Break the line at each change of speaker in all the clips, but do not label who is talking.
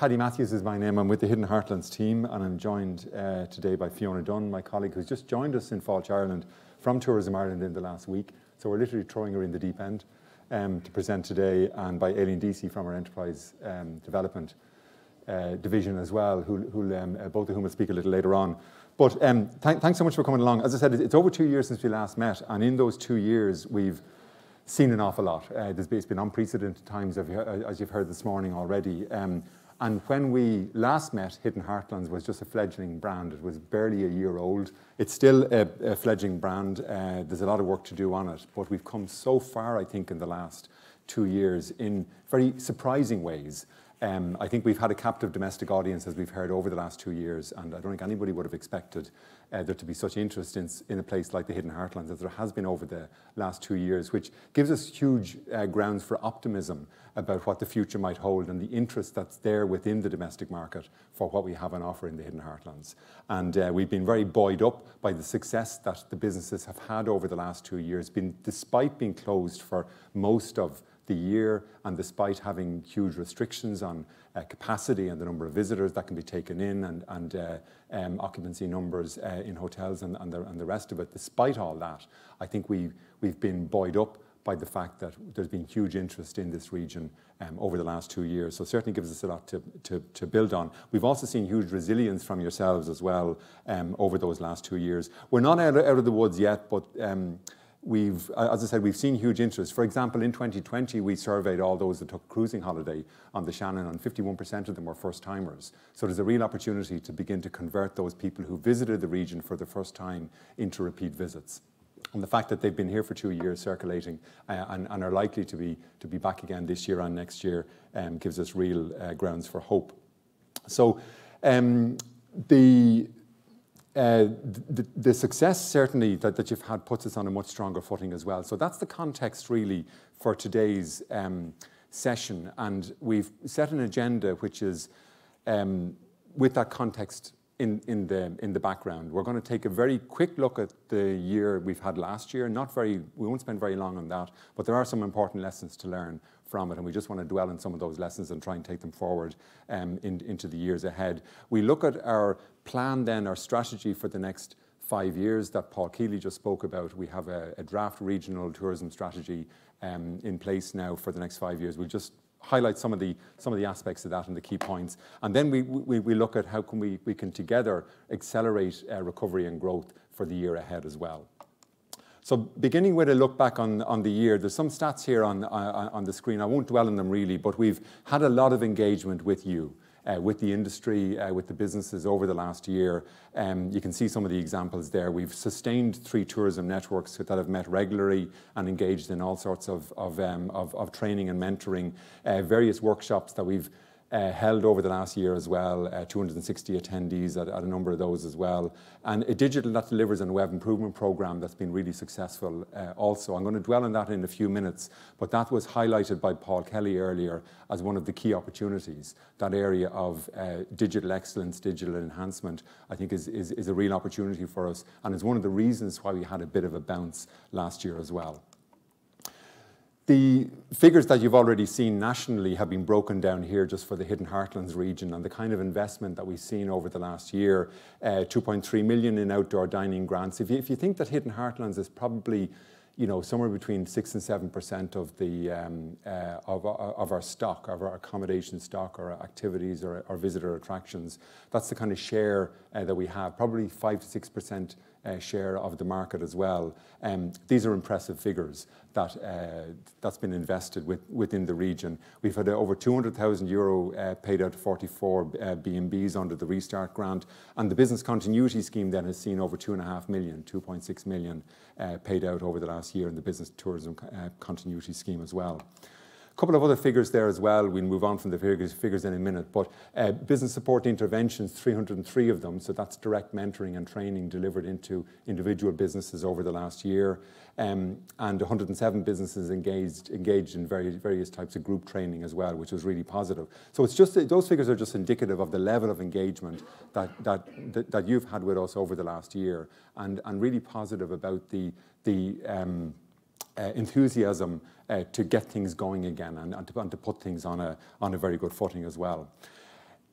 Paddy Mathews is my name. I'm with the Hidden Heartlands team, and I'm joined today by Fiona Dunne, my colleague, who's just joined us in Falch, Ireland from Tourism Ireland in the last week. So we're literally throwing her in the deep end to present today, and by Aileen Deesy from our Enterprise Development division as well, both of whom will speak a little later on. But thanks so much for coming along. As I said, it's over 2 years since we last met, and in those 2 years we've seen an awful lot. It's been unprecedented times, as you've heard this morning already. And when we last met, Hidden Heartlands was just a fledgling brand. It was barely a year old. It's still a fledgling brand. There's a lot of work to do on it, but we've come so far, I think, in the last 2 years in very surprising ways. I think we've had a captive domestic audience, as we've heard, over the last 2 years, and I don't think anybody would have expected there to be such interest in a place like the Hidden Heartlands as there has been over the last 2 years, which gives us huge grounds for optimism about what the future might hold and the interest that's there within the domestic market for what we have on offer in the Hidden Heartlands. And we've been very buoyed up by the success that the businesses have had over the last 2 years, despite being closed for most of the year, and despite having huge restrictions on capacity and the number of visitors that can be taken in, and occupancy numbers in hotels and the rest of it. Despite all that, I think we've been buoyed up by the fact that there's been huge interest in this region over the last 2 years. So it certainly gives us a lot to build on. We've also seen huge resilience from yourselves as well over those last 2 years. We're not out of the woods yet, but as I said, we've seen huge interest. For example, in 2020, we surveyed all those that took cruising holiday on the Shannon, and 51% of them were first-timers. So there's a real opportunity to begin to convert those people who visited the region for the first time into repeat visits. And the fact that they've been here for 2 years circulating and are likely to be back again this year and next year gives us real grounds for hope. So the success, certainly, that you've had puts us on a much stronger footing as well. So that's the context, really, for today's session. And we've set an agenda which is, with that context in the background. We're going to take a very quick look at the year we've had last year. We won't spend very long on that, but there are some important lessons to learn from it, and we just want to dwell on some of those lessons and try and take them forward into the years ahead. We look at our plan then, our strategy for the next 5 years that Paul Keeley just spoke about. We have a draft regional tourism strategy in place now for the next 5 years. We'll just highlight some of the aspects of that and the key points. And then we look at how we can together accelerate recovery and growth for the year ahead as well. So beginning with a look back on the year, there's some stats here on the screen. I won't dwell on them really, but we've had a lot of engagement with you, with the industry, with the businesses over the last year. You can see some of the examples there. We've sustained 3 tourism networks that have met regularly and engaged in all sorts of training and mentoring, various workshops that we've held over the last year as well, 260 attendees at a number of those as well, and a digital that delivers and web improvement program that's been really successful also. I'm going to dwell on that in a few minutes, but that was highlighted by Paul Kelly earlier as one of the key opportunities. That area of digital excellence, digital enhancement, I think is a real opportunity for us, and is one of the reasons why we had a bit of a bounce last year as well. The figures that you've already seen nationally have been broken down here just for the Hidden Heartlands region, and the kind of investment that we've seen over the last year, 2.3 million in outdoor dining grants. If you think that Hidden Heartlands is probably, somewhere between 6 and 7% of the of our stock, of our accommodation stock, or activities, or our visitor attractions, that's the kind of share that we have. Probably 5 to 6% share of the market as well. These are impressive figures that's been invested within the region. We've had over €200,000 paid out to 44 B&Bs under the Restart grant, and the business continuity scheme then has seen over 2.5 million, 2.6 million paid out over the last year in the business tourism continuity scheme as well. A couple of other figures there as well. We'll move on from the figures in a minute, but business support interventions, 303 of them, so that's direct mentoring and training delivered into individual businesses over the last year, and 107 businesses engaged in various types of group training as well, which was really positive. So it's just, those figures are just indicative of the level of engagement that you've had with us over the last year, and really positive about the enthusiasm to get things going again and to put things on a very good footing as well.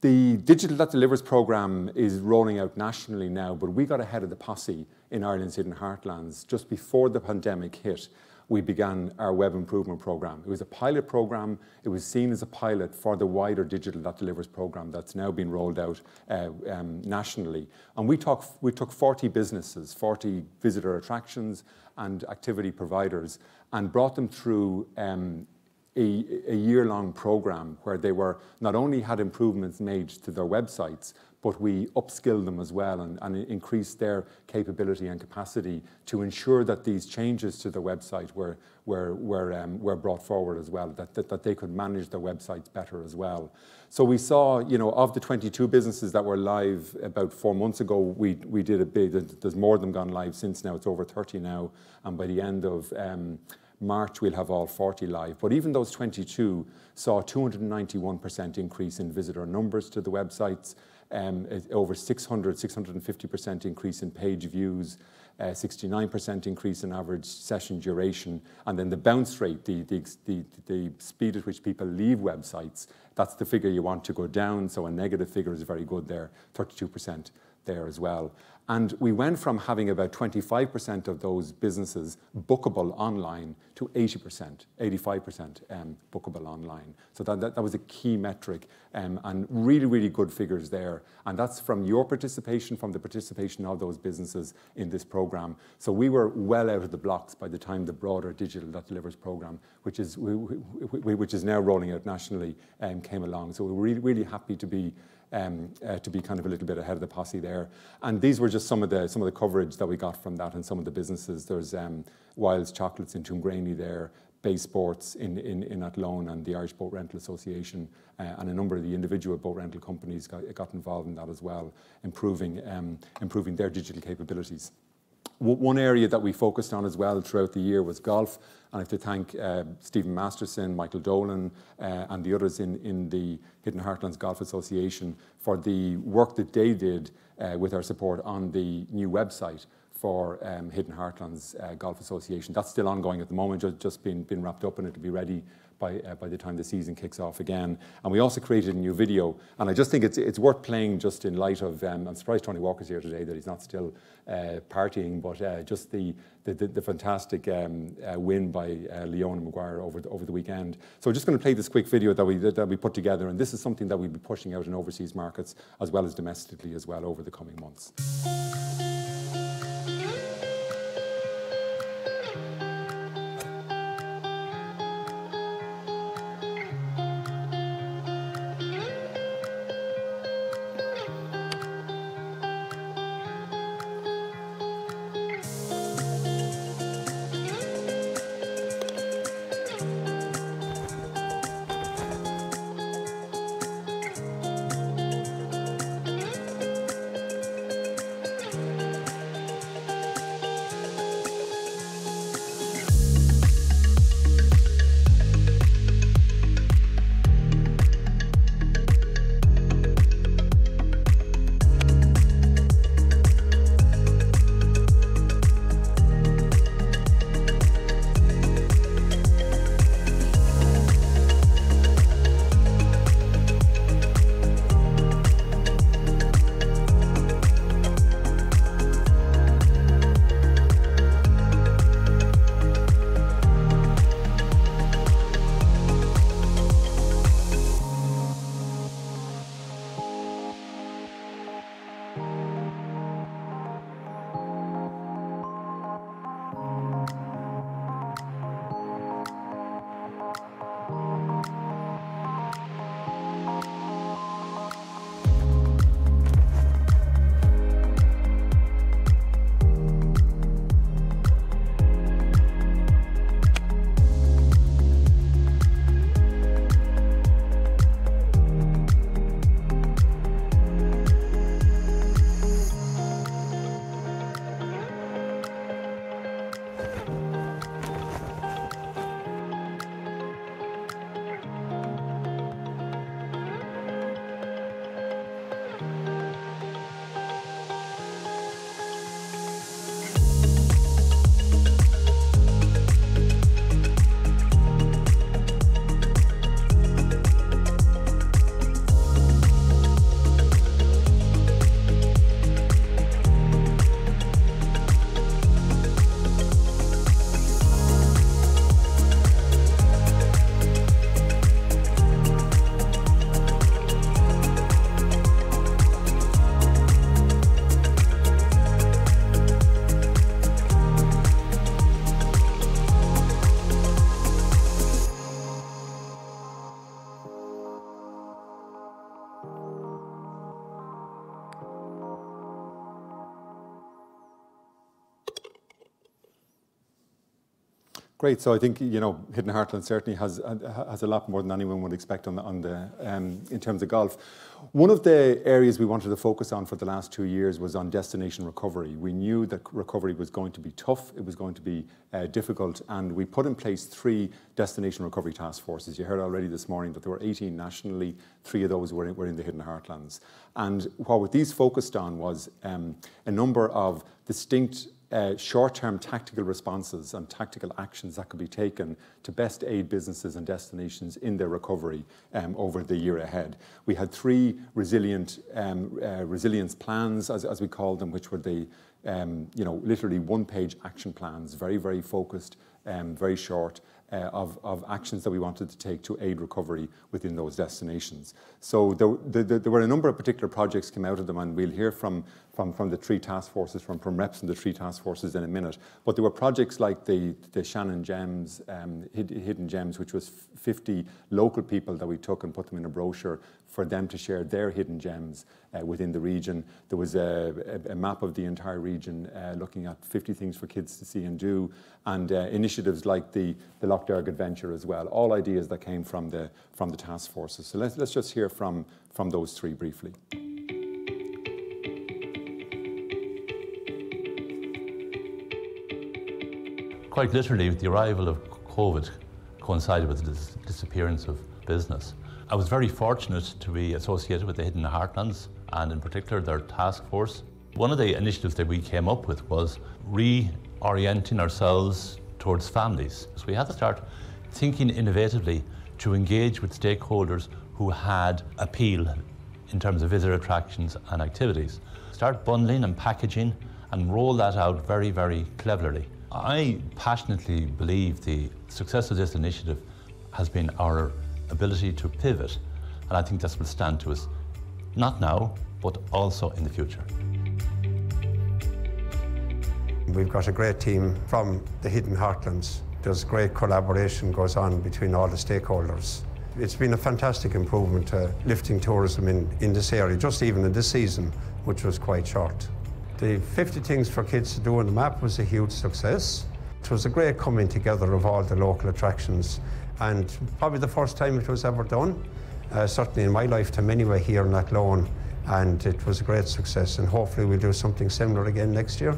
The Digital That Delivers programme is rolling out nationally now, but we got ahead of the posse in Ireland's Hidden Heartlands. Just before the pandemic hit, we began our web improvement programme. It was a pilot programme. It was seen as a pilot for the wider Digital That Delivers programme that's now been rolled out nationally. And we took 40 businesses, 40 visitor attractions and activity providers, and brought them through a year-long programme where they were not only had improvements made to their websites, but we upskilled them as well and increased their capability and capacity to ensure that these changes to their website were brought forward as well, that they could manage their websites better as well. So we saw, you know, of the 22 businesses that were live about 4 months ago, we did a big, there's more of them gone live since now, it's over 30 now, and by the end of March, we'll have all 40 live. But even those 22 saw a 291% increase in visitor numbers to the websites, over 650% increase in page views, 69% increase in average session duration, and then the bounce rate, the speed at which people leave websites, that's the figure you want to go down, so a negative figure is very good there, 32% there as well. And we went from having about 25% of those businesses bookable online to 80%, 85% bookable online. So that was a key metric, and really, really good figures there. And that's from your participation, from the participation of those businesses in this programme. So we were well out of the blocks by the time the broader Digital That Delivers programme, which is now rolling out nationally, came along. So we're really, really happy to be kind of a little bit ahead of the posse there. And these were just some of the coverage that we got from that and some of the businesses. There's Wilds Chocolates in Toongraney there, Bay Sports in Athlone, and the Irish Boat Rental Association, and a number of the individual boat rental companies got involved in that as well, improving their digital capabilities. One area that we focused on as well throughout the year was golf, and I have to thank Stephen Masterson, Michael Dolan, and the others in the Hidden Heartlands Golf Association for the work that they did with our support on the new website for Hidden Heartlands Golf Association. That's still ongoing at the moment, just been wrapped up, and it'll be ready by the time the season kicks off again. And we also created a new video, and I just think it's worth playing just in light of, I'm surprised Tony Walker's here today, that he's not still partying, but just the fantastic win by Leona Maguire over the weekend. So we're just going to play this quick video that we put together, and this is something that we'll be pushing out in overseas markets as well as domestically as well over the coming months. Great. So I think, you know, Hidden Heartlands certainly has a lot more than anyone would expect on the in terms of golf. One of the areas we wanted to focus on for the last 2 years was on destination recovery. We knew that recovery was going to be tough, it was going to be difficult, and we put in place 3 destination recovery task forces. You heard already this morning that there were 18 nationally, 3 of those were in the Hidden Heartlands. And what these focused on was a number of distinct short-term tactical responses and tactical actions that could be taken to best aid businesses and destinations in their recovery over the year ahead. We had 3 resilience plans, as we called them, which were the you know, literally one-page action plans, very, very focused, very short, of actions that we wanted to take to aid recovery within those destinations. So there were a number of particular projects came out of them, and we'll hear from the 3 task forces, from reps in the 3 task forces in a minute. But there were projects like the Shannon Gems, Hidden Gems, which was 50 local people that we took and put them in a brochure for them to share their hidden gems within the region. There was a map of the entire region looking at 50 things for kids to see and do, and initiatives like the Loch Derg Adventure as well. All ideas that came from the task forces. So let's just hear from those 3 briefly.
Quite literally, the arrival of COVID coincided with the disappearance of business. I was very fortunate to be associated with the Hidden Heartlands, and in particular their task force. One of the initiatives that we came up with was reorienting ourselves towards families. So we had to start thinking innovatively to engage with stakeholders who had appeal in terms of visitor attractions and activities. Start bundling and packaging and roll that out very, very cleverly. I passionately believe the success of this initiative has been our ability to pivot, and I think this will stand to us, not now, but also in the future.
We've got a great team from the Hidden Heartlands. There's great collaboration goes on between all the stakeholders. It's been a fantastic improvement to lifting tourism in this area, just even in this season, which was quite short. The 50 things for kids to do on the map was a huge success. It was a great coming together of all the local attractions, and probably the first time it was ever done, certainly in my lifetime anyway, here in Athlone, and it was a great success, and hopefully we'll do something similar again next year.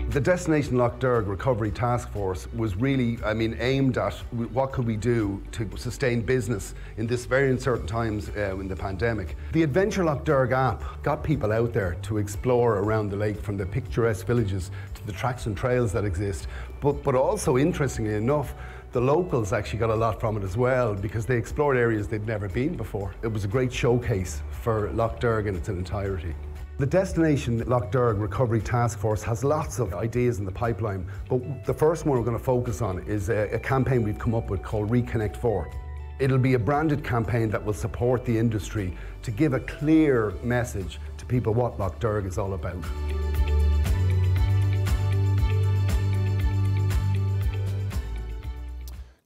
The Destination Loch Derg Recovery Task Force was really, aimed at what could we do to sustain business in this very uncertain times in the pandemic. The Adventure Loch Derg app got people out there to explore around the lake, from the picturesque villages to the tracks and trails that exist. But also, interestingly enough, the locals actually got a lot from it as well, because they explored areas they'd never been before. It was a great showcase for Loch Derg in its entirety. The Destination Loch Derg Recovery Task Force has lots of ideas in the pipeline, but the first one we're going to focus on is a campaign we've come up with called Reconnect 4. It'll be a branded campaign that will support the industry to give a clear message to people what Loch Derg is all about.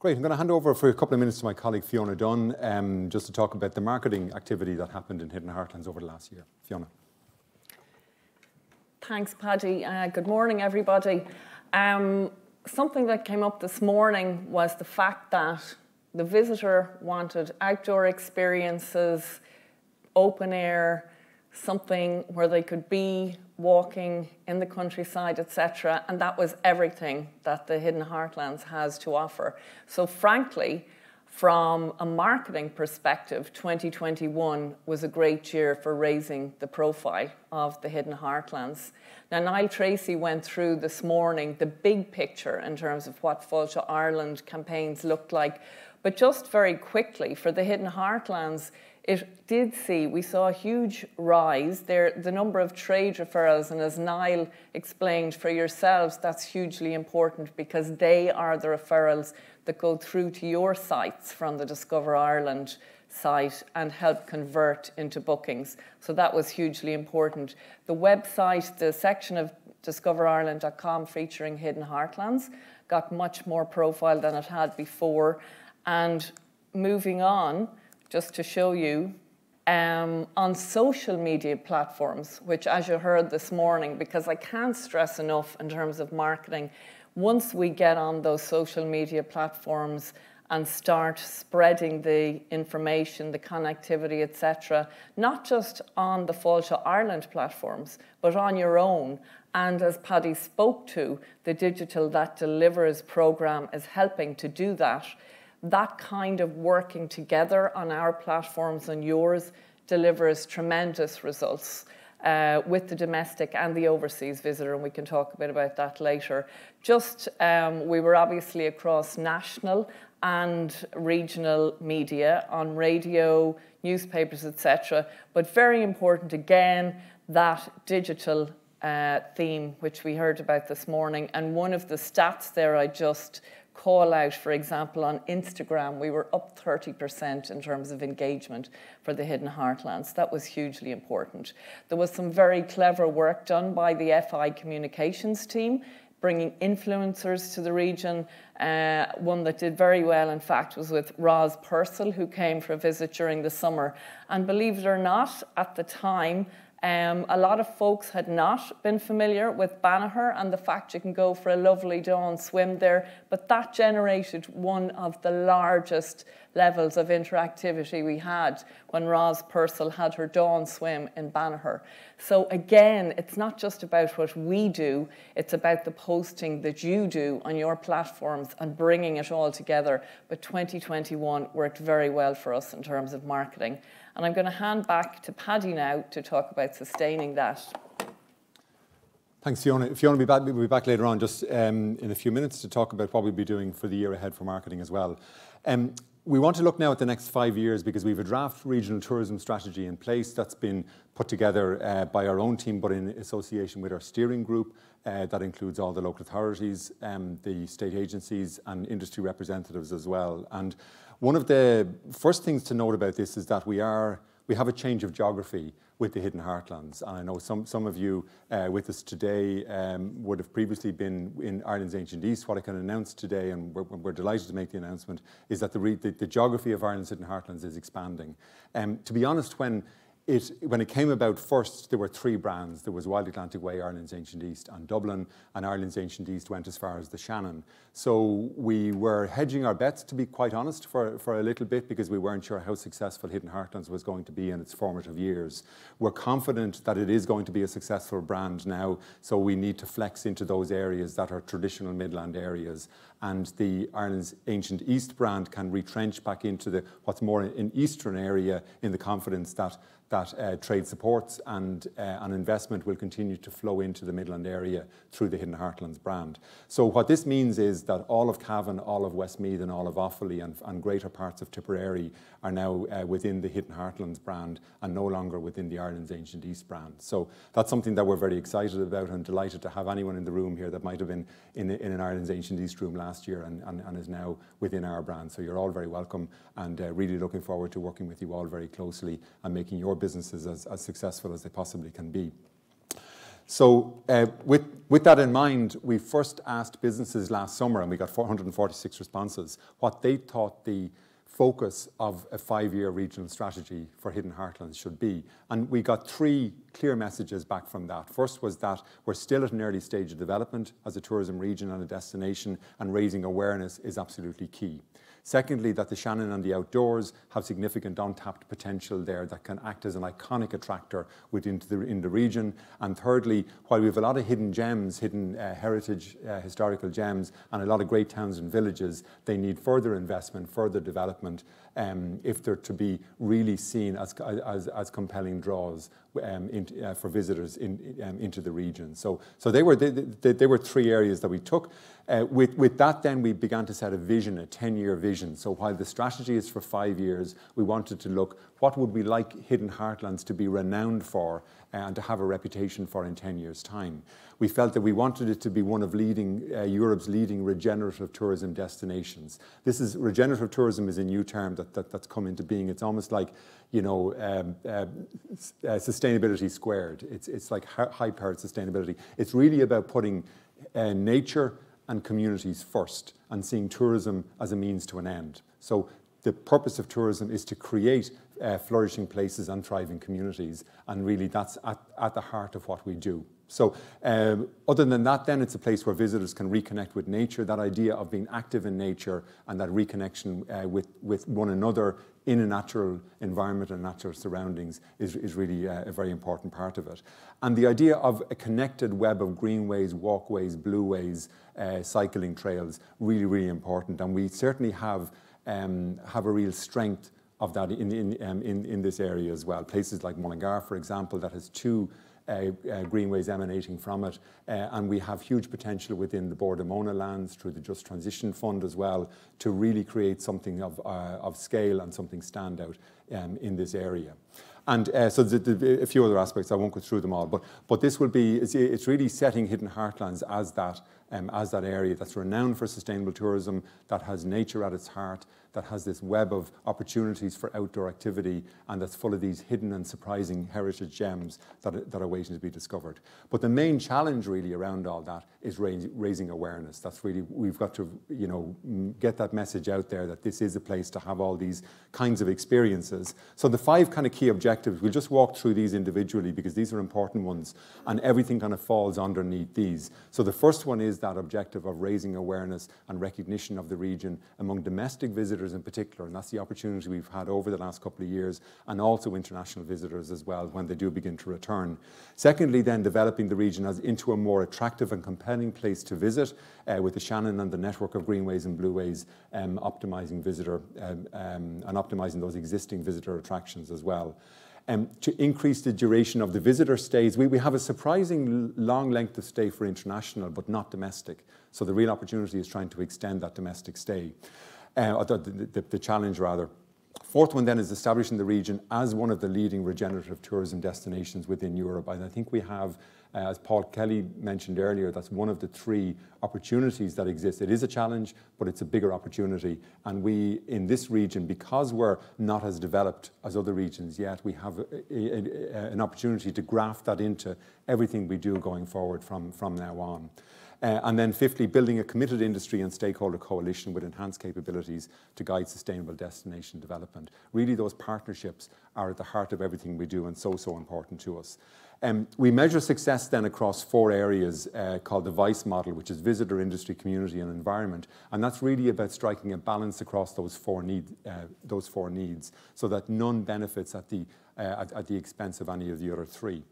Great, I'm going to hand over for a couple of minutes to my colleague Fiona Dunne, just to talk about the marketing activity that happened in Hidden Heartlands over the last year. Fiona.
Thanks, Paddy. Good morning, everybody. Something that came up this morning was the fact that the visitor wanted outdoor experiences, open air, something where they could be walking in the countryside, etc. And that was everything that the Hidden Heartlands has to offer. So frankly, from a marketing perspective, 2021 was a great year for raising the profile of the Hidden Heartlands. Now, Niall Tracy went through this morning the big picture in terms of what Fáilte Ireland campaigns looked like. But just very quickly, for the Hidden Heartlands, we saw a huge rise there, the number of trade referrals, and as Niall explained for yourselves, that's hugely important because they are the referrals that go through to your sites from the Discover Ireland site and help convert into bookings. So that was hugely important. The website, the section of discoverireland.com featuring Hidden Heartlands, got much more profile than it had before. And moving on, just to show you on social media platforms, which, as you heard this morning, because I can't stress enough in terms of marketing, once we get on those social media platforms and start spreading the information, the connectivity, etc., not just on the Fáilte Ireland platforms, but on your own. And as Paddy spoke to, the Digital That Delivers programme is helping to do that. That kind of working together on our platforms and yours delivers tremendous results with the domestic and the overseas visitor, and we can talk a bit about that later. We were obviously across national and regional media on radio, newspapers, etc. But very important again, that digital theme which we heard about this morning. And one of the stats there I just call out, for example, on Instagram, we were up 30% in terms of engagement for the Hidden Heartlands. That was hugely important. There was some very clever work done by the FI communications team, bringing influencers to the region. One that did very well, in fact, was with Roz Purcell, who came for a visit during the summer. And believe it or not, at the time, a lot of folks had not been familiar with Banagher and the fact you can go for a lovely dawn swim there, but that generated one of the largest levels of interactivity we had when Roz Purcell had her dawn swim in Banagher. So again, it's not just about what we do, it's about the posting that you do on your platforms and bringing it all together. But 2021 worked very well for us in terms of marketing. And I'm going to hand back to Paddy now to talk about sustaining that.
Thanks, Fiona. Fiona will be back later on just in a few minutes to talk about what we'll be doing for the year ahead for marketing as well. We want to look now at the next 5 years because we have a draft regional tourism strategy in place that's been put together by our own team, but in association with our steering group. That includes all the local authorities, the state agencies and industry representatives as well. And one of the first things to note about this is that we have a change of geography with the Hidden Heartlands. And I know some of you with us today would have previously been in Ireland's Ancient East. What I can announce today, and we're delighted to make the announcement, is that the geography of Ireland's Hidden Heartlands is expanding. To be honest, when it came about first, there were 3 brands. There was Wild Atlantic Way, Ireland's Ancient East, and Dublin, and Ireland's Ancient East went as far as the Shannon. So we were hedging our bets, to be quite honest, for a little bit, because we weren't sure how successful Hidden Heartlands was going to be in its formative years. We're confident that it is going to be a successful brand now, so we need to flex into those areas that are traditional Midland areas. And the Ireland's Ancient East brand can retrench back into what's more an eastern area in the confidence that trade supports and investment will continue to flow into the Midland area through the Hidden Heartlands brand. So what this means is that all of Cavan, all of Westmeath and all of Offaly and greater parts of Tipperary are now within the Hidden Heartlands brand and no longer within the Ireland's Ancient East brand. So that's something that we're very excited about and delighted to have anyone in the room here that might have been in an Ireland's Ancient East room last year and is now within our brand. So you're all very welcome and really looking forward to working with you all very closely and making your businesses as successful as they possibly can be. So with that in mind, we first asked businesses last summer, and we got 446 responses, what they thought the focus of a 5-year regional strategy for Hidden Heartlands should be. And we got 3 clear messages back from that. First was that we're still at an early stage of development as a tourism region and a destination, and raising awareness is absolutely key. Secondly, that the Shannon and the outdoors have significant untapped potential there that can act as an iconic attractor in the region. And thirdly, while we have a lot of hidden gems, hidden heritage, historical gems, and a lot of great towns and villages, they need further investment, further development, if they're to be really seen as compelling draws for visitors into the region. So they were 3 areas that we took. With that, then we began to set a vision, a 10-year vision. So while the strategy is for 5 years, we wanted to look, what would we like Hidden Heartlands to be renowned for and to have a reputation for in 10 years' time? We felt that we wanted it to be one of Europe's leading regenerative tourism destinations. Regenerative tourism is a new term that's come into being. It's almost like, sustainability squared. It's like high-powered sustainability. It's really about putting nature and communities first and seeing tourism as a means to an end. So the purpose of tourism is to create flourishing places and thriving communities, and really that's at the heart of what we do. So other than that, then it's a place where visitors can reconnect with nature. That idea of being active in nature and that reconnection with one another in a natural environment and natural surroundings is really a very important part of it. And the idea of a connected web of greenways, walkways, blueways, cycling trails, really, really important. And we certainly have a real strength of that in this area as well. Places like Mullingar, for example, that has 2 greenways emanating from it, and we have huge potential within the Bordemona lands through the Just Transition Fund as well to really create something of scale and something standout in this area. And so a few other aspects, I won't go through them all, but this will be, it's really setting Hidden Heartlands as that area that's renowned for sustainable tourism, that has nature at its heart, that has this web of opportunities for outdoor activity, and that's full of these hidden and surprising heritage gems that are waiting to be discovered. But the main challenge really around all that is raising awareness. That's really, we've got to, you know, get that message out there that this is a place to have all these kinds of experiences. So the 5 kind of key objectives, we'll just walk through these individually because these are important ones, and everything kind of falls underneath these. So the first one is that objective of raising awareness and recognition of the region among domestic visitors in particular, and that's the opportunity we've had over the last couple of years, and also international visitors as well when they do begin to return. Secondly, then developing the region into a more attractive and compelling place to visit with the Shannon and the network of greenways and blueways, optimising visitor and optimising those existing visitor attractions as well. To increase the duration of the visitor stays. We have a surprising long length of stay for international, but not domestic. So the real opportunity is trying to extend that domestic stay, the challenge rather. Fourth one then is establishing the region as one of the leading regenerative tourism destinations within Europe. And I think we have, as Paul Kelly mentioned earlier, that's one of the 3 opportunities that exist. It is a challenge, but it's a bigger opportunity. And we, in this region, because we're not as developed as other regions yet, we have an opportunity to graft that into everything we do going forward from now on. And then fifthly, building a committed industry and stakeholder coalition with enhanced capabilities to guide sustainable destination development. Really, those partnerships are at the heart of everything we do and so important to us. We measure success then across 4 areas called the VICE model, which is visitor, industry, community and environment. And that's really about striking a balance across those 4 needs so that none benefits at the expense of any of the other 3.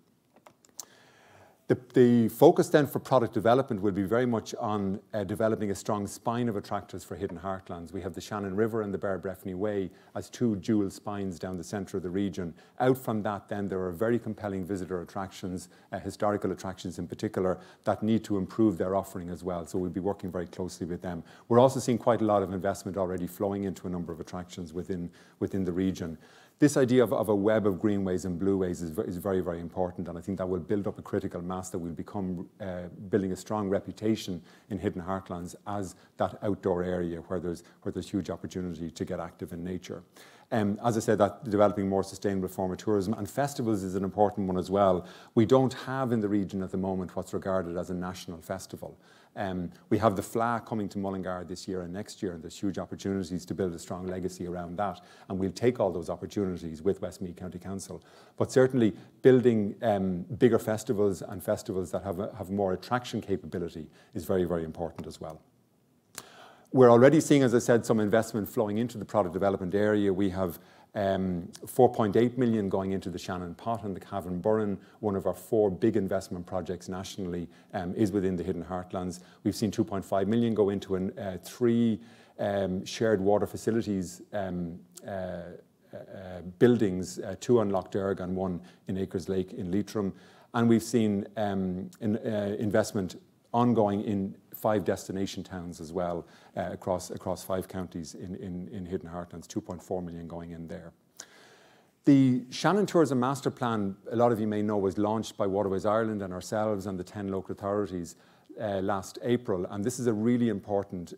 The focus then for product development will be very much on developing a strong spine of attractors for Hidden Heartlands. We have the Shannon River and the Bear Breffni Way as 2 dual spines down the centre of the region. Out from that then there are very compelling visitor attractions, historical attractions in particular, that need to improve their offering as well. So we'll be working very closely with them. We're also seeing quite a lot of investment already flowing into a number of attractions within the region. This idea of a web of greenways and blueways is very, very important, and I think that will build up a critical mass that will become building a strong reputation in Hidden Heartlands as that outdoor area where there's huge opportunity to get active in nature. As I said, that developing more sustainable form of tourism, and festivals is an important one as well. We don't have in the region at the moment what's regarded as a national festival. We have the FLA coming to Mullingar this year and next year, and there's huge opportunities to build a strong legacy around that, and we'll take all those opportunities with Westmeath County Council. But certainly building bigger festivals and festivals that have more attraction capability is very, very important as well. We're already seeing, as I said, some investment flowing into the product development area. We have 4.8 million going into the Shannon Pot and the Cavan Burren. One of our 4 big investment projects nationally is within the Hidden Heartlands. We've seen 2.5 million go into 3 shared water facilities buildings, 2 on Lough Derg and 1 in Acres Lake in Leitrim. And we've seen investment ongoing in 5 destination towns as well, across 5 counties in Hidden Heartlands, 2.4 million going in there. The Shannon Tourism Master Plan, a lot of you may know, was launched by Waterways Ireland and ourselves and the 10 local authorities last April, and this is a really important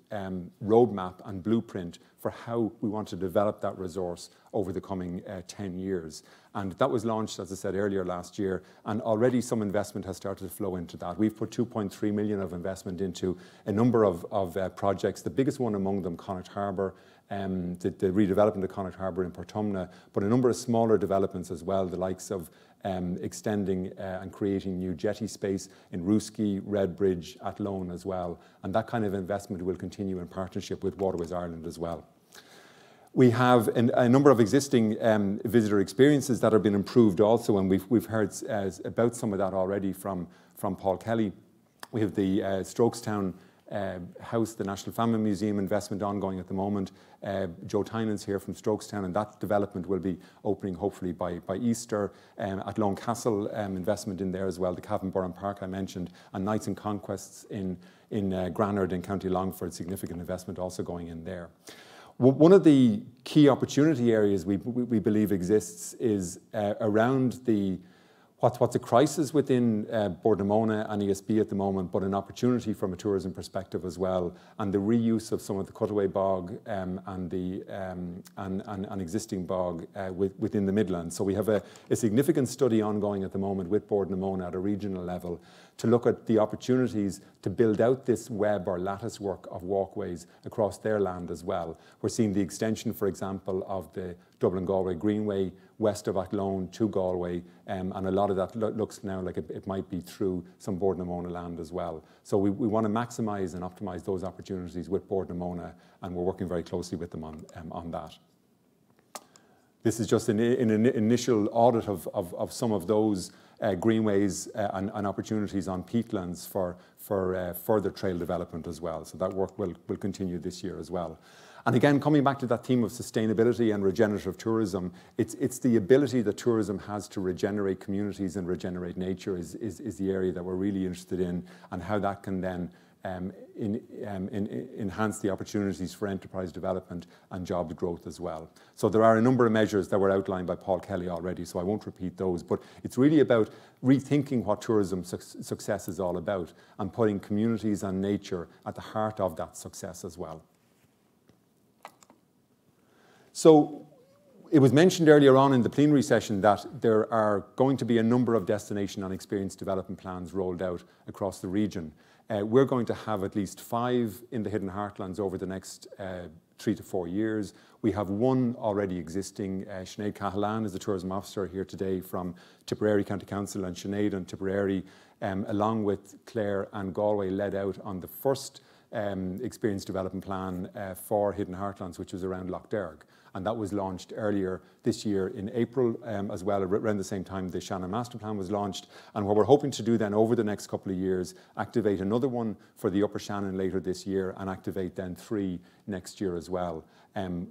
roadmap and blueprint for how we want to develop that resource over the coming 10 years. And that was launched, as I said earlier, last year, and already some investment has started to flow into that. We've put 2.3 million of investment into a number of projects, the biggest one among them, Connacht Harbour, the redevelopment of Connacht Harbour in Portumna, but a number of smaller developments as well, the likes of extending and creating new jetty space in Rooskey, Redbridge, Athlone as well. And that kind of investment will continue in partnership with Waterways Ireland as well. We have a number of existing visitor experiences that have been improved also, and we've heard about some of that already from Paul Kelly. We have the Strokestown house, the National Family Museum investment ongoing at the moment. Joe Tynan's here from Strokestown, and that development will be opening hopefully by Easter. At Lone Castle, investment in there as well, the Cavan Park I mentioned, and Knights and Conquests in Granard in County Longford, significant investment also going in there. One of the key opportunity areas we believe exists is around what's a crisis within Bordemona and ESB at the moment, but an opportunity from a tourism perspective as well, and the reuse of some of the cutaway bog and existing bog within the Midlands. So we have a significant study ongoing at the moment with Bordemona at a regional level to look at the opportunities to build out this web or lattice work of walkways across their land as well. We're seeing the extension, for example, of the Dublin-Galway Greenway west of Athlone to Galway, and a lot of that looks now like it might be through some Bordemona land as well. So we want to maximise and optimise those opportunities with Bordemona, and we're working very closely with them on that. This is just an initial audit of some of those greenways and opportunities on peatlands for further trail development as well. So that work will continue this year as well. And again, coming back to that theme of sustainability and regenerative tourism, it's the ability that tourism has to regenerate communities and regenerate nature is the area that we're really interested in, and how that can then enhance the opportunities for enterprise development and jobs growth as well. So there are a number of measures that were outlined by Paul Kelly already, so I won't repeat those, but it's really about rethinking what tourism success is all about and putting communities and nature at the heart of that success as well. So it was mentioned earlier on in the plenary session that there are going to be a number of destination and experience development plans rolled out across the region. We're going to have at least 5 in the Hidden Heartlands over the next 3 to 4 years. We have one already existing. Sinead Cahalan is the tourism officer here today from Tipperary County Council, and Sinead and Tipperary, along with Clare and Galway, led out on the first experience development plan for Hidden Heartlands, which was around Lough Derg. And that was launched earlier this year in April as well. Around the same time the Shannon Master Plan was launched. And what we're hoping to do then over the next couple of years, activate another one for the Upper Shannon later this year, and activate then 3 next year as well.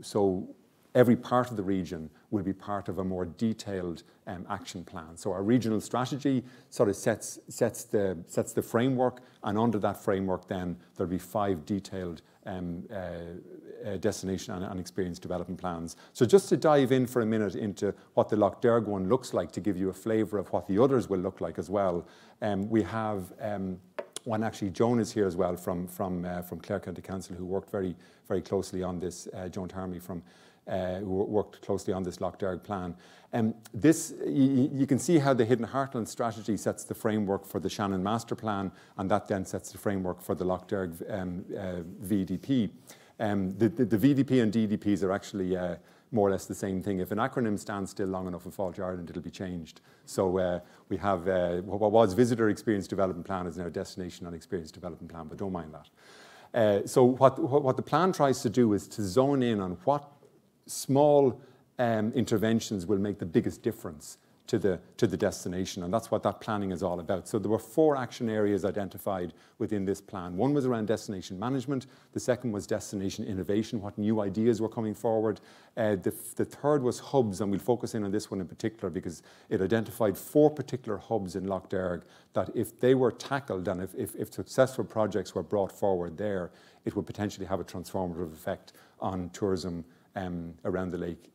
So every part of the region will be part of a more detailed action plan. So our regional strategy sort of sets the framework, and under that framework then there'll be 5 detailed destination and experience development plans. So just to dive in for a minute into what the Lough Derg one looks like, to give you a flavour of what the others will look like as well, we have one, actually Joan is here as well from Clare County Council, who worked very, very closely on this, Joan Tarmy who worked closely on this Lough Derg plan. You can see how the Hidden Heartlands strategy sets the framework for the Shannon Master Plan, and that then sets the framework for the Lough Derg VDP. The VDP and DDPs are actually more or less the same thing. If an acronym stands still long enough in Fáilte Ireland, it'll be changed. So we have what was Visitor Experience Development Plan is now Destination and Experience Development Plan, but don't mind that. So what the plan tries to do is to zone in on what small interventions will make the biggest difference to the destination, and that's what that planning is all about. So there were 4 action areas identified within this plan. One was around destination management, the second was destination innovation, what new ideas were coming forward. The third was hubs, and we'll focus in on this one in particular because it identified 4 particular hubs in Lough Derg that if they were tackled and if successful projects were brought forward there, it would potentially have a transformative effect on tourism around the lake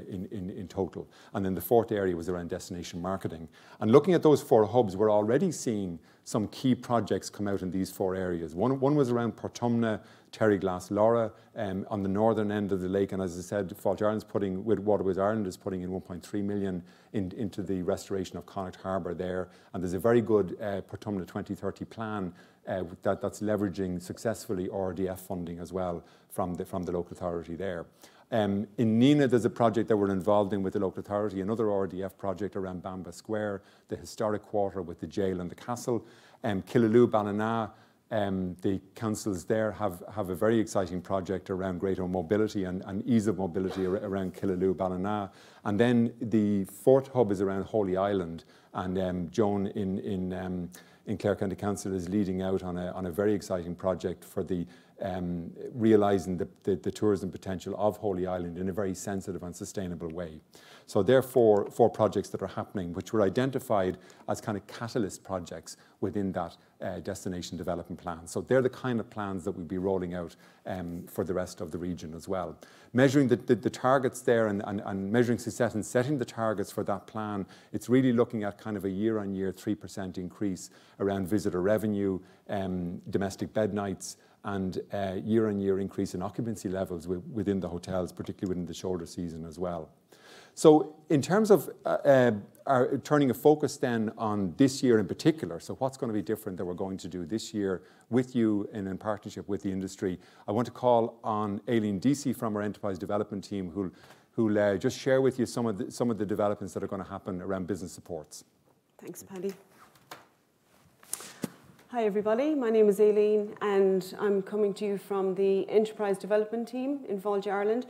in total. And then the 4th area was around destination marketing. And looking at those 4 hubs, we're already seeing some key projects come out in these 4 areas. One was around Portumna, Terryglass Laura on the northern end of the lake. And as I said, Fáilte Ireland's putting, with Waterways Ireland, is putting in 1.3 million into the restoration of Connacht Harbour there. And there's a very good Portumna 2030 plan that's leveraging successfully RDF funding as well from the local authority there. In Nina, there's a project that we're involved in with the local authority, another RDF project around Bamba Square, the historic quarter with the jail and the castle. Killaloe, Ballina, the councils there have a very exciting project around greater mobility and ease of mobility around Killaloe, Ballina. And then the fourth hub is around Holy Island, and Joan in Clare County Council is leading out on a very exciting project for the realising the tourism potential of Holy Island in a very sensitive and sustainable way. So there are four projects that are happening, which were identified as kind of catalyst projects within that destination development plan. So they're the kind of plans that we'll be rolling out for the rest of the region as well. Measuring the targets there and measuring success and setting the targets for that plan, it's really looking at kind of a year-on-year 3% increase around visitor revenue, domestic bed nights, and year-on-year increase in occupancy levels within the hotels, particularly within the shoulder season as well. So in terms of turning a focus then on this year in particular, so what's going to be different that we're going to do this year with you and in partnership with the industry, I want to call on Aileen Deesy from our Enterprise Development team who'll just share with you some of the developments that are going to happen around business supports.
Thanks, Paddy. Hi everybody, my name is Aileen and I'm coming to you from the Enterprise Development team in Fáilte Ireland.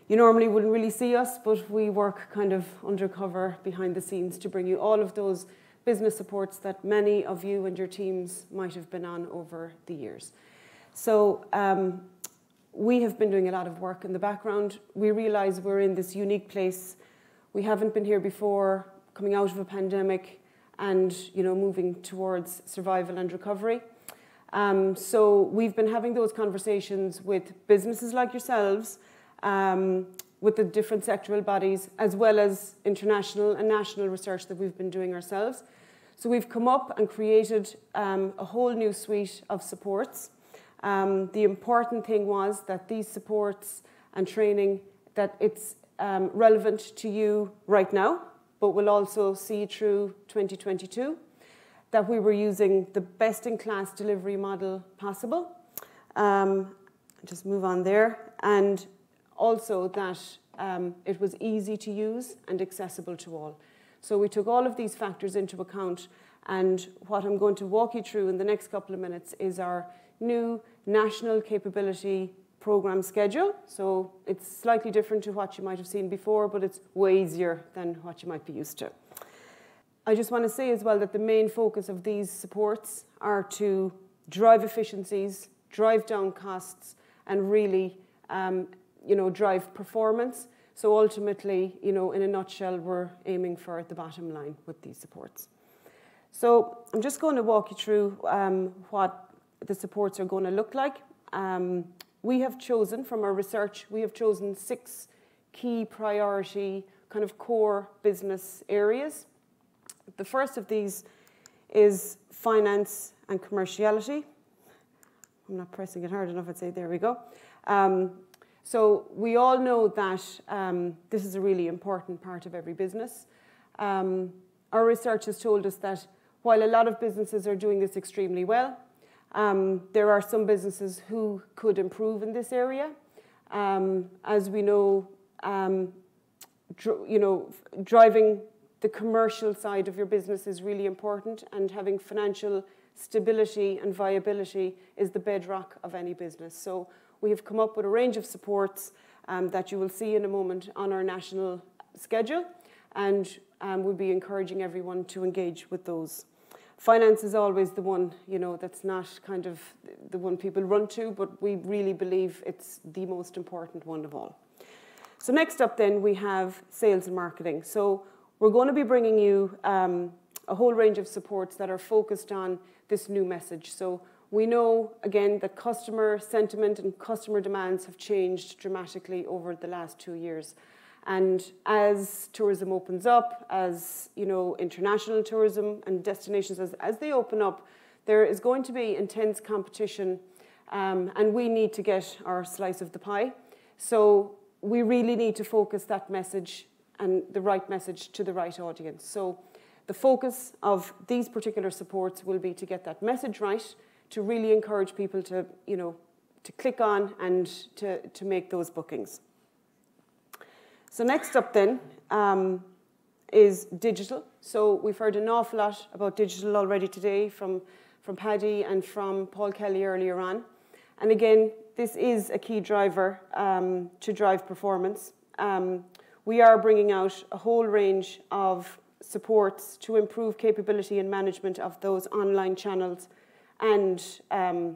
You normally wouldn't really see us, but we work kind of undercover behind the scenes to bring you all of those business supports that many of you and your teams might have been on over the years. So we have been doing a lot of work in the background. We realise we're in this unique place. We haven't been here before, coming out of a pandemic, and moving towards survival and recovery. So we've been having those conversations with businesses like yourselves, with the different sectoral bodies, as well as international and national research that we've been doing ourselves. So we've come up and created a whole new suite of supports. The important thing was that these supports and training, that it's relevant to you right now, but we'll also see through 2022 that we were using the best-in-class delivery model possible. Just move on there. And also that it was easy to use and accessible to all. So we took all of these factors into account, and what I'm going to walk you through in the next couple of minutes is our new national capability program schedule. So it's slightly different to what you might have seen before, but it's way easier than what you might be used to. I just want to say as well that the main focus of these supports are to drive efficiencies, drive down costs, and really drive performance. So ultimately, in a nutshell, we're aiming for the bottom line with these supports. So I'm just going to walk you through what the supports are going to look like. We have chosen, from our research, 6 key priority kind of core business areas. The first of these is finance and commerciality. I'm not pressing it hard enough, I'd say, there we go. So we all know that this is a really important part of every business. Our research has told us that while a lot of businesses are doing this extremely well, there are some businesses who could improve in this area. As we know, driving the commercial side of your business is really important, and having financial stability and viability is the bedrock of any business. So we have come up with a range of supports that you will see in a moment on our national schedule, and we'll be encouraging everyone to engage with those. Finance is always the one, that's not kind of the one people run to, but we really believe it's the most important one of all. So next up then, we have sales and marketing. So we're going to be bringing you a whole range of supports that are focused on this new message. So we know, again, that customer sentiment and customer demands have changed dramatically over the last 2 years. And as tourism opens up, as international tourism and destinations, as they open up, there is going to be intense competition and we need to get our slice of the pie. So we really need to focus that message and the right message to the right audience. So the focus of these particular supports will be to get that message right, to really encourage people to, to click on and to make those bookings. So next up then is digital. So we've heard an awful lot about digital already today from Paddy and from Paul Kelly earlier on. And again, this is a key driver to drive performance. We are bringing out a whole range of supports to improve capability and management of those online channels and, and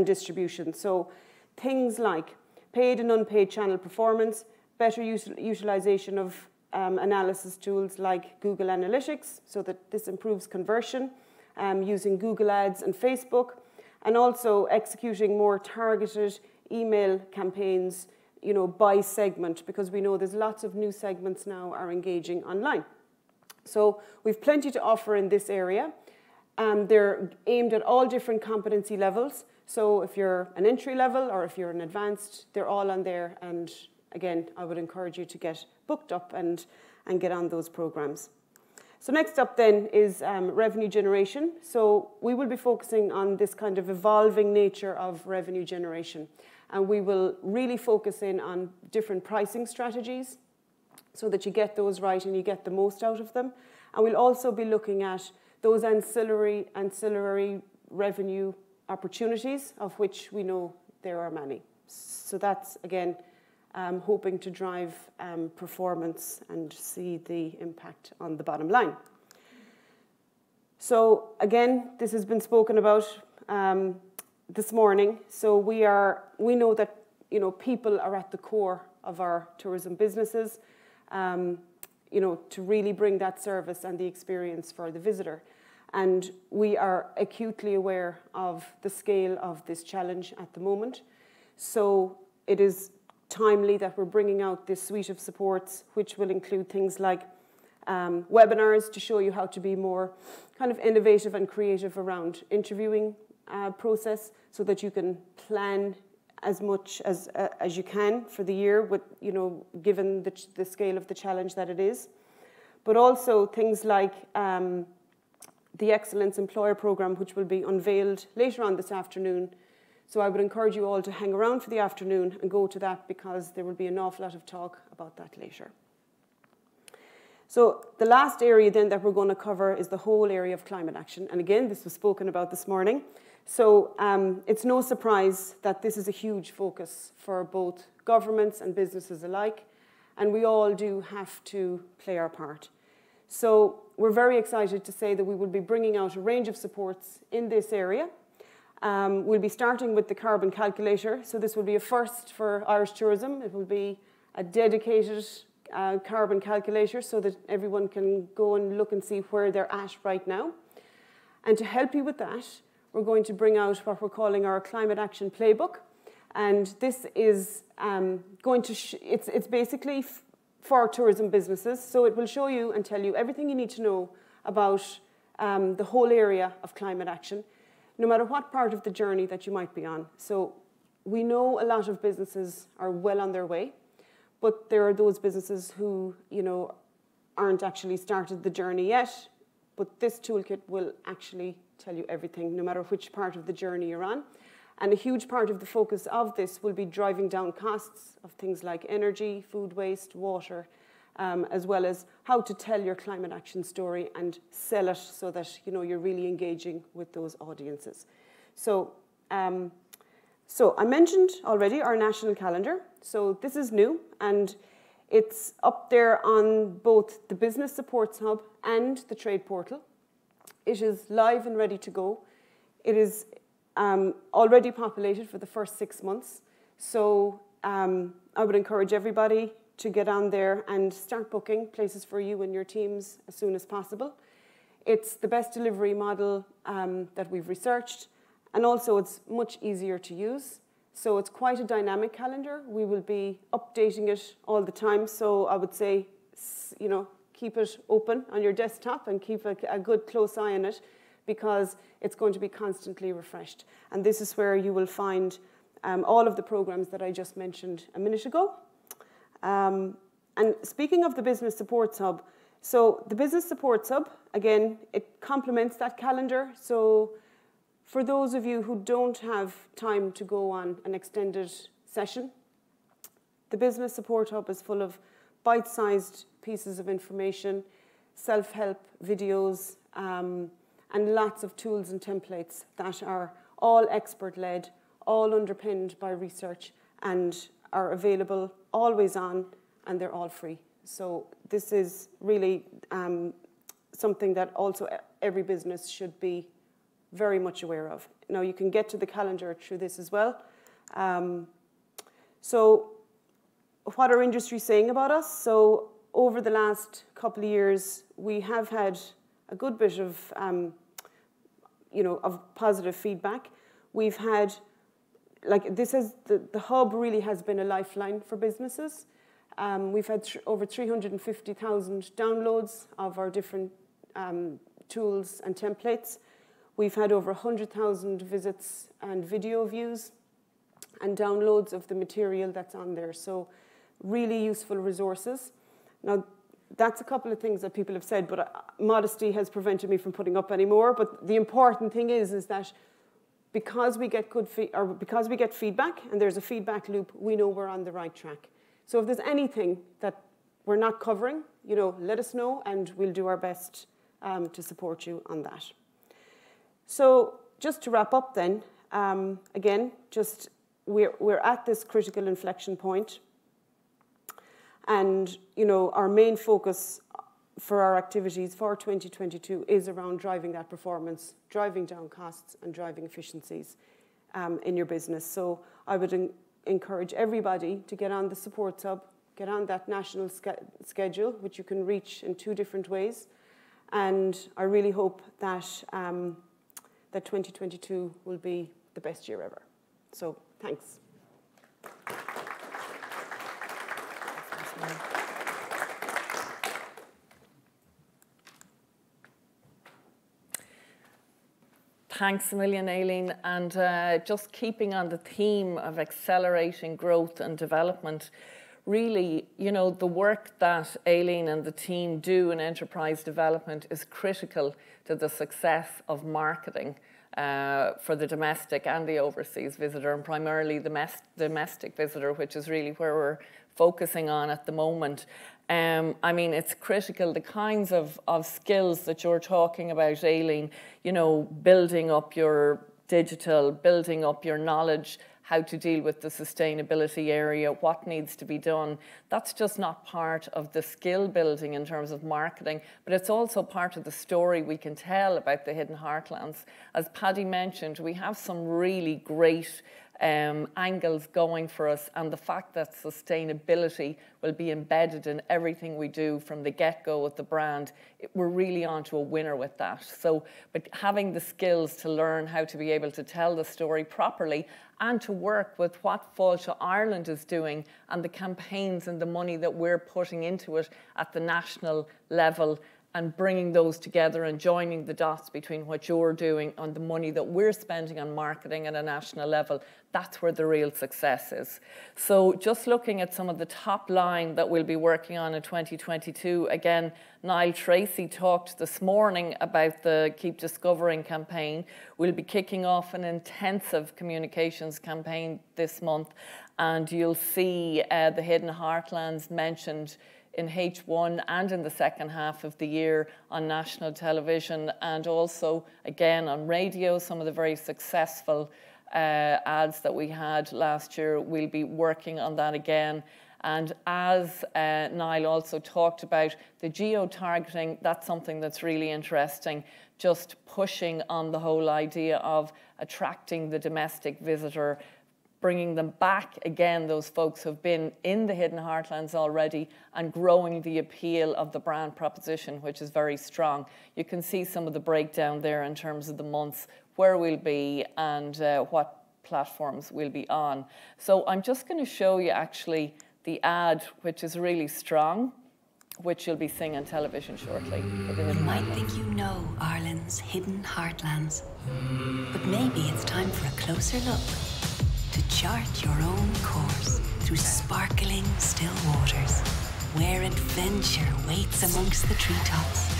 distribution. So things like paid and unpaid channel performance, better utilization of analysis tools like Google Analytics so that this improves conversion, using Google Ads and Facebook, and also executing more targeted email campaigns, by segment, because we know there's lots of new segments now are engaging online. So we've plenty to offer in this area. They're aimed at all different competency levels. So if you're an entry level or if you're an advanced, they're all on there. And again, I would encourage you to get booked up and get on those programs. So next up then is revenue generation. So we will be focusing on this kind of evolving nature of revenue generation. And we will really focus in on different pricing strategies so that you get those right and you get the most out of them. And we'll also be looking at those ancillary revenue opportunities, of which we know there are many. So that's, again, hoping to drive performance and see the impact on the bottom line. So again, this has been spoken about this morning. So we know that people are at the core of our tourism businesses. To really bring that service and the experience for the visitor. And we are acutely aware of the scale of this challenge at the moment. So it is timely that we're bringing out this suite of supports, which will include things like webinars to show you how to be more kind of innovative and creative around interviewing process, so that you can plan as much as you can for the year, with given the scale of the challenge that it is. But also things like the Excellence Employer Programme, which will be unveiled later on this afternoon. So I would encourage you all to hang around for the afternoon and go to that, because there will be an awful lot of talk about that later. So the last area then that we're going to cover is the whole area of climate action. And again, this was spoken about this morning. So it's no surprise that this is a huge focus for both governments and businesses alike, and we all do have to play our part. So we're very excited to say that we will be bringing out a range of supports in this area. We'll be starting with the carbon calculator. So this will be a first for Irish tourism. It will be a dedicated carbon calculator so that everyone can go and look and see where they're at right now. And to help you with that, we're going to bring out what we're calling our Climate Action Playbook. And this is it's basically for tourism businesses. So it will show you and tell you everything you need to know about the whole area of climate action, no matter what part of the journey that you might be on. So we know a lot of businesses are well on their way, but there are those businesses who, aren't actually started the journey yet. But this toolkit will actually tell you everything, no matter which part of the journey you're on. And a huge part of the focus of this will be driving down costs of things like energy, food waste, water, as well as how to tell your climate action story and sell it so that you're really engaging with those audiences. So I mentioned already our national calendar. So this is new, and it's up there on both the Business Supports Hub and the Trade Portal. It is live and ready to go. It is already populated for the first 6 months. So I would encourage everybody to get on there and start booking places for you and your teams as soon as possible. It's the best delivery model that we've researched, and also it's much easier to use. So it's quite a dynamic calendar. We will be updating it all the time. So I would say, keep it open on your desktop and keep a good close eye on it, because it's going to be constantly refreshed. And this is where you will find all of the programs that I just mentioned a minute ago. And speaking of the Business Supports Hub, so the Business Supports Hub, again, it complements that calendar. So for those of you who don't have time to go on an extended session, the Business Support Hub is full of bite-sized pieces of information, self-help videos, and lots of tools and templates that are all expert-led, all underpinned by research, and are available always on, and they're all free. So this is really something that also every business should be very much aware of. Now, you can get to the calendar through this as well. So what are industry saying about us? So over the last couple of years, we have had a good bit of, of positive feedback. We've had, the hub really has been a lifeline for businesses. We've had over 350,000 downloads of our different tools and templates. We've had over 100,000 visits and video views and downloads of the material that's on there. So really useful resources. Now, that's a couple of things that people have said, but modesty has prevented me from putting up any more. But the important thing is that because we get because we get feedback and there's a feedback loop, we know we're on the right track. So if there's anything that we're not covering, let us know, and we'll do our best to support you on that. So just to wrap up then, again, we're at this critical inflection point. And, our main focus for our activities for 2022 is around driving that performance, driving down costs, and driving efficiencies in your business. So I would encourage everybody to get on the Supports Hub, get on that national schedule, which you can reach in 2 different ways. And I really hope that, that 2022 will be the best year ever. So thanks.
Thanks a million, Aileen. And just keeping on the theme of accelerating growth and development, really, the work that Aileen and the team do in enterprise development is critical to the success of marketing for the domestic and the overseas visitor, and primarily the domestic visitor, which is really where we're focusing on at the moment. It's critical, the kinds of skills that you're talking about, Aileen, building up your digital, building up your knowledge, how to deal with the sustainability area, what needs to be done. That's just not part of the skill building in terms of marketing, but it's also part of the story we can tell about the Hidden Heartlands. As Paddy mentioned, we have some really great angles going for us, and the fact that sustainability will be embedded in everything we do from the get-go with the brand, we're really onto a winner with that. So, but having the skills to learn how to be able to tell the story properly and to work with what Fáilte Ireland is doing and the campaigns and the money that we're putting into it at the national level, and bringing those together and joining the dots between what you're doing and the money that we're spending on marketing at a national level, that's where the real success is. So just looking at some of the top line that we'll be working on in 2022, again, Niall Tracy talked this morning about the Keep Discovering campaign. We'll be kicking off an intensive communications campaign this month, and you'll see the Hidden Heartlands mentioned in H1 and in the second half of the year on national television, and also again on radio. Some of the very successful ads that we had last year, we'll be working on that again. And as Niall also talked about, the geo-targeting, that's something that's really interesting, just pushing on the whole idea of attracting the domestic visitor, bringing them back again, those folks who've been in the Hidden Heartlands already, and growing the appeal of the brand proposition, which is very strong. You can see some of the breakdown there in terms of the months, where we'll be and what platforms we'll be on. So I'm just going to show you actually the ad, which is really strong. which you'll be seeing on television shortly.
You might think you know Ireland's hidden heartlands, but maybe it's time for a closer look to chart your own course through sparkling still waters, where adventure waits amongst the treetops,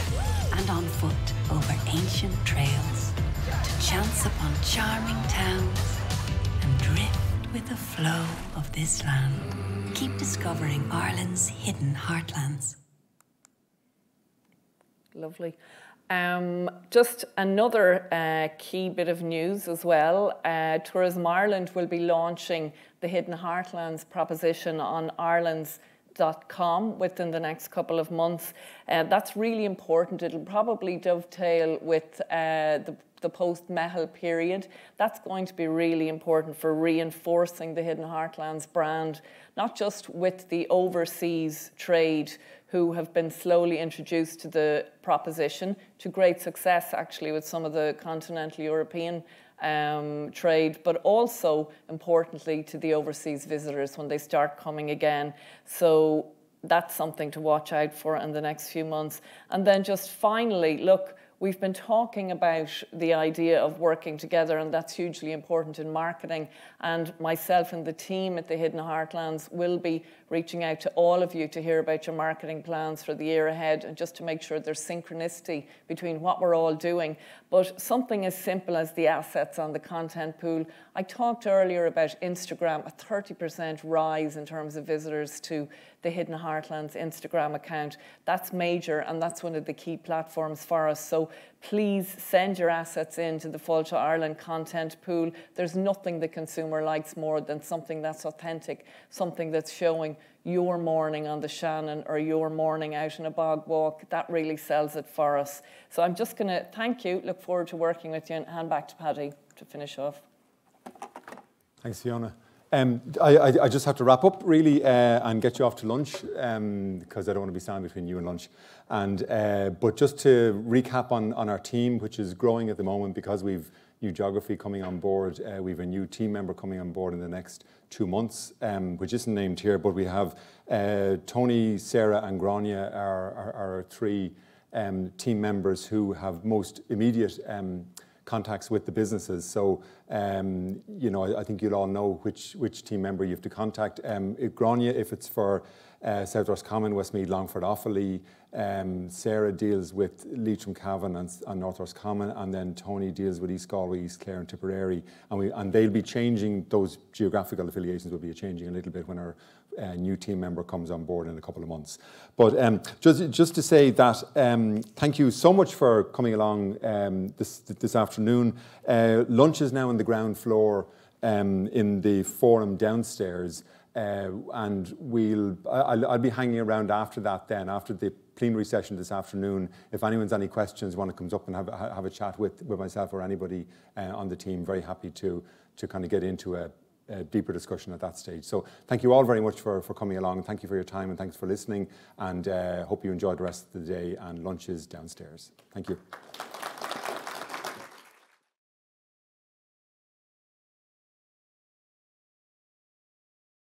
and on foot over ancient trails, to chance upon charming towns and drift with the flow of this land. Keep discovering Ireland's hidden heartlands.
Lovely. Just another key bit of news as well. Tourism Ireland will be launching the Hidden Heartlands proposition on Irelands.com within the next couple of months. That's really important. It'll probably dovetail with the post-Mehel period. That's going to be really important for reinforcing the Hidden Heartlands brand, not just with the overseas trade who have been slowly introduced to the proposition, to great success actually with some of the continental European trade, but also importantly to the overseas visitors when they start coming again. So that's something to watch out for in the next few months. And then just finally, look, we've been talking about the idea of working together, and that's hugely important in marketing. And myself and the team at the Hidden Heartlands will be reaching out to all of you to hear about your marketing plans for the year ahead, and just to make sure there's synchronicity between what we're all doing. But something as simple as the assets on the content pool. I talked earlier about Instagram, a 30% rise in terms of visitors to the Hidden Heartlands Instagram account. That's major, and that's one of the key platforms for us. So please send your assets into the Fáilte Ireland content pool. There's nothing the consumer likes more than something that's authentic, something that's showing your morning on the Shannon or your morning out in a bog walk. That really sells it for us. So I'm just going to thank you, look forward to working with you, and hand back to Paddy to finish off.
Thanks, Fiona. I just have to wrap up really and get you off to lunch because I don't want to be standing between you and lunch. But just to recap on our team, which is growing at the moment because we've new geography coming on board. We've a new team member coming on board in the next 2 months, which isn't named here, but we have Tony, Sarah and Grania are our 3 team members who have most immediate contacts with the businesses. So, you know, I think you'll all know which team member you have to contact. Grania, if it's for South Roscommon, Westmeath, Longford, Offaly. Sarah deals with Leitrim, Cavan and North Roscommon, and then Tony deals with East Galway, East Clare and Tipperary. And they'll be changing, those geographical affiliations will be changing a little bit when our new team member comes on board in a couple of months. But just to say that thank you so much for coming along this afternoon. Lunch is now on the ground floor in the forum downstairs. And I'll be hanging around after that then, after the plenary session this afternoon. If anyone's any questions, one that comes up and have a chat with myself or anybody on the team, very happy to kind of get into a deeper discussion at that stage. So thank you all very much for coming along. Thank you for your time and thanks for listening, and hope you enjoyed the rest of the day, and lunch is downstairs. Thank you.